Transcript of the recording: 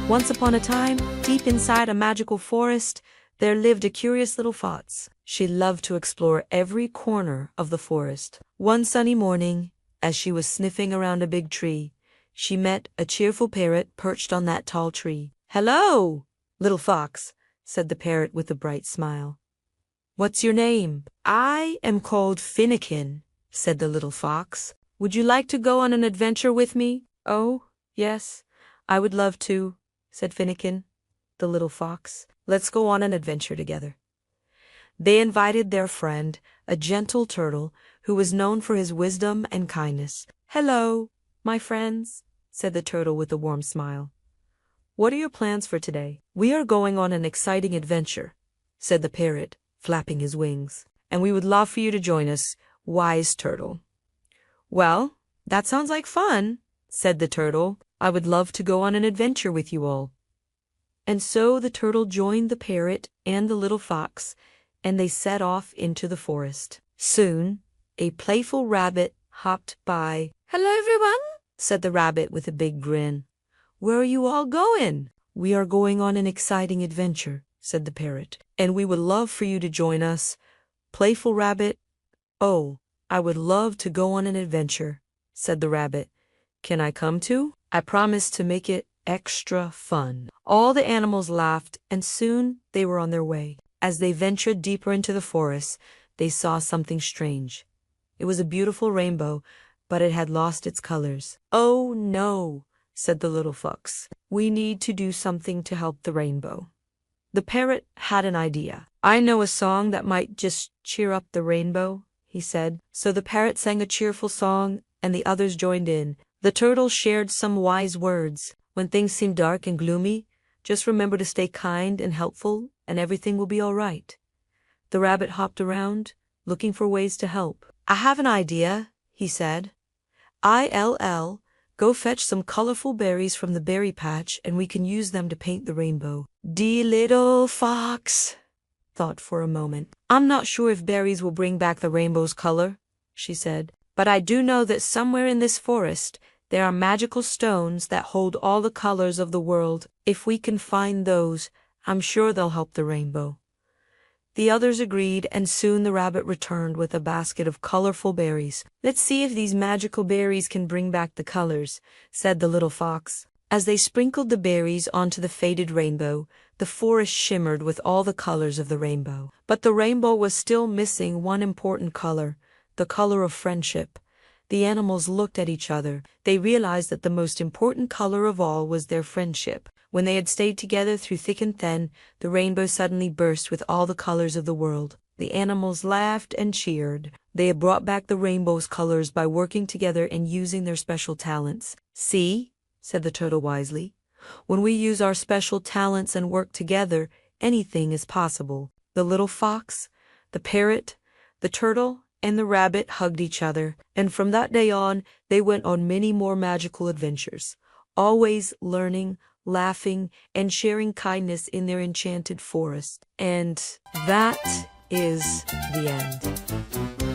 Once upon a time, deep inside a magical forest, there lived a curious little fox. She loved to explore every corner of the forest. One sunny morning, as she was sniffing around a big tree, she met a cheerful parrot perched on that tall tree. "Hello, little fox," said the parrot with a bright smile. "What's your name?" "I am called Finnegan," said the little fox. "Would you like to go on an adventure with me?" "Oh, yes, I would love to," said Finnegan, the little fox. "Let's go on an adventure together." They invited their friend, a gentle turtle, who was known for his wisdom and kindness. "Hello, my friends," said the turtle with a warm smile. "What are your plans for today?" "We are going on an exciting adventure," said the parrot, flapping his wings. "And we would love for you to join us, wise turtle." "Well, that sounds like fun," said the turtle. "I would love to go on an adventure with you all." And so the turtle joined the parrot and the little fox, and they set off into the forest. Soon, a playful rabbit hopped by. "Hello, everyone," said the rabbit with a big grin. "Where are you all going?" "We are going on an exciting adventure," said the parrot, "and we would love for you to join us." Playful rabbit. "Oh, I would love to go on an adventure," said the rabbit. "Can I come too? I promise to make it extra fun." All the animals laughed, and soon they were on their way. As they ventured deeper into the forest, they saw something strange. It was a beautiful rainbow, but it had lost its colors. "Oh no," said the little fox. "We need to do something to help the rainbow." The parrot had an idea. "I know a song that might just cheer up the rainbow," he said. So the parrot sang a cheerful song, and the others joined in. The turtle shared some wise words. "When things seem dark and gloomy, just remember to stay kind and helpful, and everything will be all right." The rabbit hopped around, looking for ways to help. "I have an idea," he said. "I'll go fetch some colorful berries from the berry patch, and we can use them to paint the rainbow." The little fox thought for a moment. "I'm not sure if berries will bring back the rainbow's color," she said, "but I do know that somewhere in this forest there are magical stones that hold all the colors of the world. If we can find those, I'm sure they'll help the rainbow." The others agreed, and soon the rabbit returned with a basket of colorful berries. "Let's see if these magical berries can bring back the colors," said the little fox. As they sprinkled the berries onto the faded rainbow, the forest shimmered with all the colors of the rainbow. But the rainbow was still missing one important color, the color of friendship. The animals looked at each other. They realized that the most important color of all was their friendship. When they had stayed together through thick and thin, the rainbow suddenly burst with all the colors of the world. The animals laughed and cheered. They had brought back the rainbow's colors by working together and using their special talents. "See," said the turtle wisely, "when we use our special talents and work together, anything is possible." The little fox, the parrot, the turtle, and the rabbit hugged each other, and from that day on, they went on many more magical adventures, always learning, laughing, and sharing kindness in their enchanted forest. And that is the end.